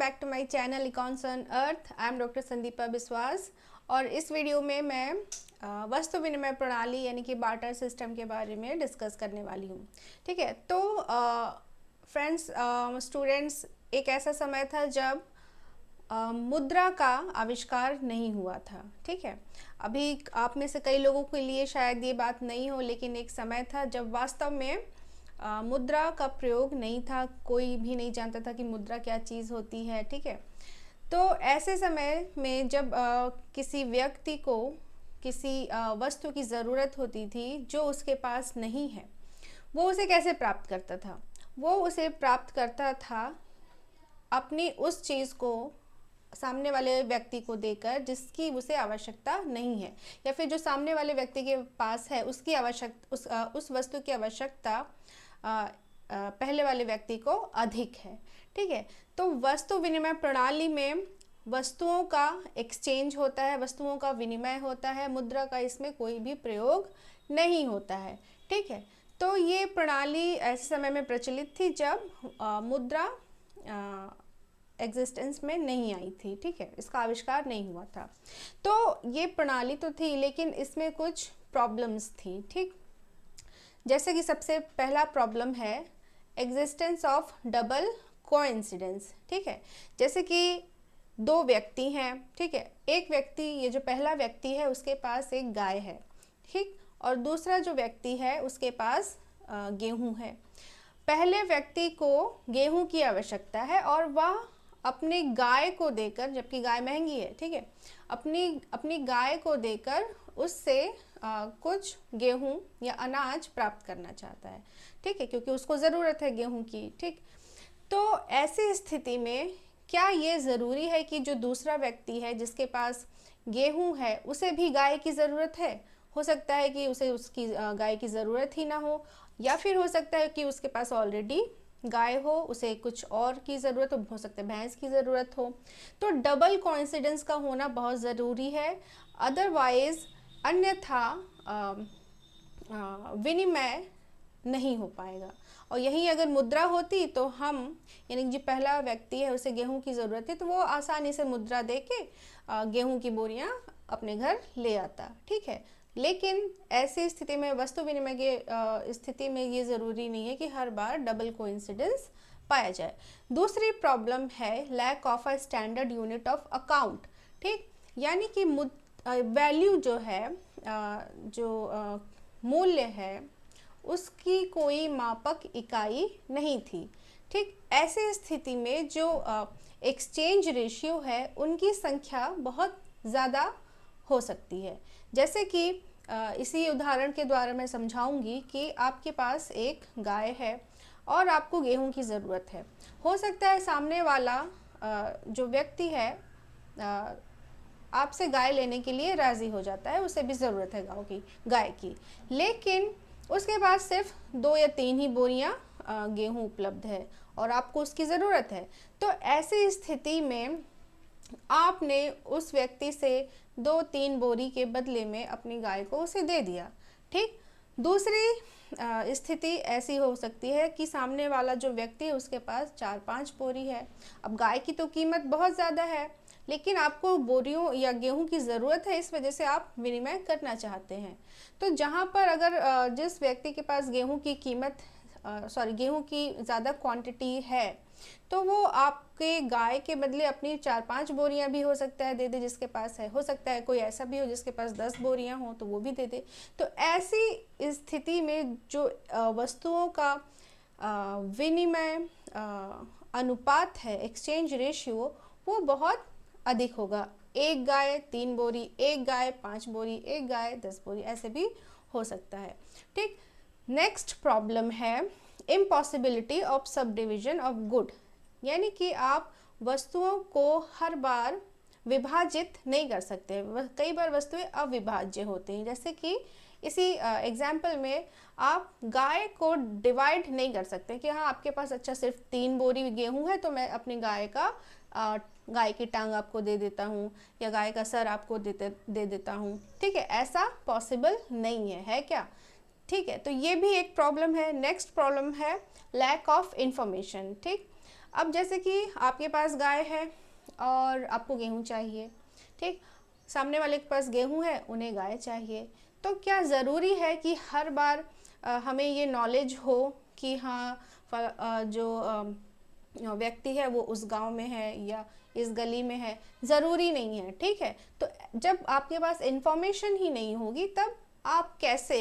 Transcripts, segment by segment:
Back to my channel icons on earth. I am doctor Sandipa Biswas और इस video में मैं वस्तु विनिमय प्रणाली यानी कि बार्टर सिस्टम के बारे में डिस्कस करने वाली हूँ। ठीक है, तो फ्रेंड्स, स्टूडेंट्स, एक ऐसा समय था जब मुद्रा का आविष्कार नहीं हुआ था। ठीक है, अभी आप में से कई लोगों के लिए शायद ये बात नहीं हो, लेकिन एक समय था जब वास्तव में मुद्रा का प्रयोग नहीं था, कोई भी नहीं जानता था कि मुद्रा क्या चीज़ होती है। ठीक है, तो ऐसे समय में जब किसी व्यक्ति को किसी वस्तु की ज़रूरत होती थी जो उसके पास नहीं है, वो उसे कैसे प्राप्त करता था? वो उसे प्राप्त करता था अपनी उस चीज़ को सामने वाले व्यक्ति को देकर जिसकी उसे आवश्यकता नहीं है, या फिर जो सामने वाले व्यक्ति के पास है उसकी उस वस्तु की आवश्यकता पहले वाले व्यक्ति को अधिक है। ठीक है, तो वस्तु विनिमय प्रणाली में वस्तुओं का एक्सचेंज होता है, वस्तुओं का विनिमय होता है, मुद्रा का इसमें कोई भी प्रयोग नहीं होता है। ठीक है, तो ये प्रणाली ऐसे समय में प्रचलित थी जब मुद्रा एग्जिस्टेंस में नहीं आई थी। ठीक है, इसका आविष्कार नहीं हुआ था। तो ये प्रणाली तो थी, लेकिन इसमें कुछ प्रॉब्लम्स थी। ठीक, जैसे कि सबसे पहला प्रॉब्लम है एग्जिस्टेंस ऑफ डबल कोइंसिडेंस। ठीक है, जैसे कि दो व्यक्ति हैं। ठीक है, एक व्यक्ति, ये जो पहला व्यक्ति है उसके पास एक गाय है। ठीक, और दूसरा जो व्यक्ति है उसके पास गेहूं है। पहले व्यक्ति को गेहूं की आवश्यकता है और वह अपनी गाय को देकर, जबकि गाय महंगी है, ठीक है, अपनी गाय को देकर उससे कुछ गेहूं या अनाज प्राप्त करना चाहता है। ठीक है, क्योंकि उसको ज़रूरत है गेहूं की। ठीक, तो ऐसी स्थिति में क्या ये ज़रूरी है कि जो दूसरा व्यक्ति है जिसके पास गेहूं है उसे भी गाय की ज़रूरत है? हो सकता है कि उसे उसकी गाय की ज़रूरत ही ना हो, या फिर हो सकता है कि उसके पास ऑलरेडी गाय हो, उसे कुछ और की ज़रूरत हो सकता है भैंस की ज़रूरत हो। तो डबल कोइंसिडेंस का होना बहुत ज़रूरी है, अदरवाइज़ अन्यथा विनिमय नहीं हो पाएगा। और यही अगर मुद्रा होती तो हम, यानी जो पहला व्यक्ति है उसे गेहूं की ज़रूरत है तो वो आसानी से मुद्रा दे के गेहूं की बोरियां अपने घर ले आता। ठीक है, लेकिन ऐसी स्थिति में, वस्तु विनिमय के स्थिति में ये ज़रूरी नहीं है कि हर बार डबल कोइंसिडेंस पाया जाए। दूसरी प्रॉब्लम है lack of a standard unit of account. ठीक, यानी कि वैल्यू जो है, जो मूल्य है, उसकी कोई मापक इकाई नहीं थी। ठीक, ऐसे स्थिति में जो एक्सचेंज रेशियो है उनकी संख्या बहुत ज़्यादा हो सकती है। जैसे कि इसी उदाहरण के द्वारा मैं समझाऊंगी कि आपके पास एक गाय है और आपको गेहूं की ज़रूरत है। हो सकता है सामने वाला जो व्यक्ति है आपसे गाय लेने के लिए राज़ी हो जाता है, उसे भी ज़रूरत है गाय की, लेकिन उसके पास सिर्फ 2 या 3 ही बोरियां गेहूं उपलब्ध है और आपको उसकी ज़रूरत है। तो ऐसी स्थिति में आपने उस व्यक्ति से 2-3 बोरी के बदले में अपनी गाय को उसे दे दिया। ठीक, दूसरी स्थिति ऐसी हो सकती है कि सामने वाला जो व्यक्ति है उसके पास 4-5 बोरी है। अब गाय की तो कीमत बहुत ज़्यादा है, लेकिन आपको बोरियों या गेहूं की ज़रूरत है, इस वजह से आप विनिमय करना चाहते हैं। तो जहां पर अगर जिस व्यक्ति के पास गेहूं की ज़्यादा क्वांटिटी है तो वो आपके गाय के बदले अपनी 4-5 बोरियां भी हो सकता है दे दे जिसके पास है। हो सकता है कोई ऐसा भी हो जिसके पास 10 बोरियां हो तो वो भी दे दे। तो ऐसी स्थिति में जो वस्तुओं का विनिमय अनुपात है, एक्सचेंज रेशियो, वो बहुत अधिक होगा। एक गाय 3 बोरी, एक गाय 5 बोरी, एक गाय 10 बोरी, ऐसे भी हो सकता है। ठीक, नेक्स्ट प्रॉब्लम है impossibility of sub division of good, यानी कि आप वस्तुओं को हर बार विभाजित नहीं कर सकते। कई बार वस्तुएं अविभाज्य होती हैं, जैसे कि इसी एग्जाम्पल में आप गाय को डिवाइड नहीं कर सकते कि हाँ आपके पास अच्छा सिर्फ 3 बोरी गेहूं है तो मैं अपनी गाय की टांग आपको दे देता हूँ या गाय का सर आपको दे देता हूँ। ठीक है, ऐसा पॉसिबल नहीं है क्या? ठीक है, तो ये भी एक प्रॉब्लम है। नेक्स्ट प्रॉब्लम है लैक ऑफ इंफॉर्मेशन। ठीक, अब जैसे कि आपके पास गाय है और आपको गेहूँ चाहिए, ठीक, सामने वाले के पास गेहूँ है, उन्हें गाय चाहिए। तो क्या ज़रूरी है कि हर बार हमें ये नॉलेज हो कि हाँ जो व्यक्ति है वो उस गांव में है या इस गली में है? ज़रूरी नहीं है, ठीक है। तो जब आपके पास इंफॉर्मेशन ही नहीं होगी तब आप कैसे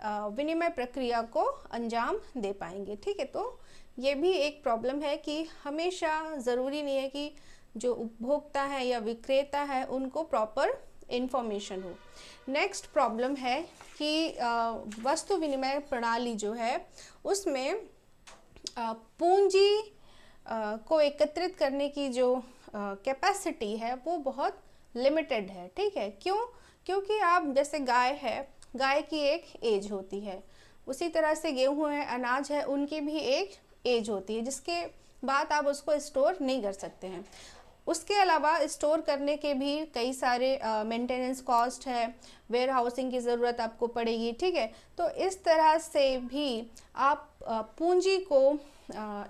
विनिमय प्रक्रिया को अंजाम दे पाएंगे, ठीक है। तो ये भी एक प्रॉब्लम है कि हमेशा ज़रूरी नहीं है कि जो उपभोक्ता है या विक्रेता है उनको प्रॉपर इंफॉर्मेशन हो। नेक्स्ट प्रॉब्लम है कि वस्तु विनिमय प्रणाली जो है उसमें पूंजी को एकत्रित करने की जो कैपेसिटी है वो बहुत लिमिटेड है, ठीक है। क्यों? क्योंकि आप जैसे गाय है, गाय की एक एज होती है, उसी तरह से गेहूँ है, अनाज है, उनकी भी एक एज होती है जिसके बाद आप उसको स्टोर नहीं कर सकते हैं। उसके अलावा स्टोर करने के भी कई सारे मेंटेनेंस कॉस्ट है, वेयर हाउसिंग की ज़रूरत आपको पड़ेगी, ठीक है। तो इस तरह से भी आप पूंजी को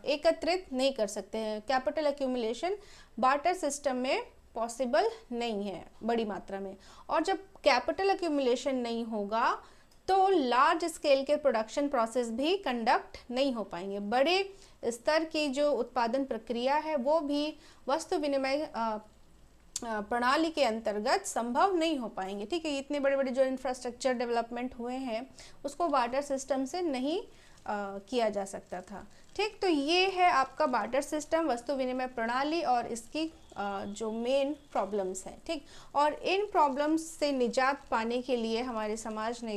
एकत्रित नहीं कर सकते हैं। कैपिटल एक्यूमुलेशन बार्टर सिस्टम में पॉसिबल नहीं है बड़ी मात्रा में। और जब कैपिटल एक्यूमुलेशन नहीं होगा तो लार्ज स्केल के प्रोडक्शन प्रोसेस भी कंडक्ट नहीं हो पाएंगे। बड़े स्तर की जो उत्पादन प्रक्रिया है वो भी वस्तु विनिमय प्रणाली के अंतर्गत संभव नहीं हो पाएंगे, ठीक है। इतने बड़े बड़े जो इंफ्रास्ट्रक्चर डेवलपमेंट हुए हैं उसको बार्टर सिस्टम से नहीं किया जा सकता था, ठीक। तो ये है आपका बार्टर सिस्टम, वस्तु विनिमय प्रणाली और इसकी जो मेन प्रॉब्लम्स हैं, ठीक। और इन प्रॉब्लम्स से निजात पाने के लिए हमारे समाज ने,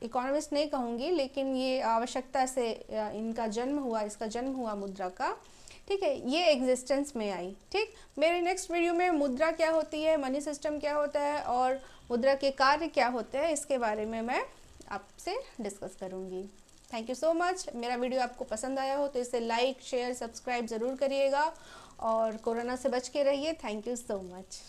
इकोनॉमिस्ट नहीं कहूँगी लेकिन ये आवश्यकता से इनका जन्म हुआ, इसका जन्म हुआ मुद्रा का, ठीक है। ये एग्जिस्टेंस में आई, ठीक। मेरे नेक्स्ट वीडियो में मुद्रा क्या होती है, मनी सिस्टम क्या होता है और मुद्रा के कार्य क्या होते हैं, इसके बारे में मैं आपसे डिस्कस करूँगी। Thank you so much. मेरा वीडियो आपको पसंद आया हो तो इसे लाइक, शेयर, सब्सक्राइब ज़रूर करिएगा और कोरोना से बच के रहिए। Thank you so much.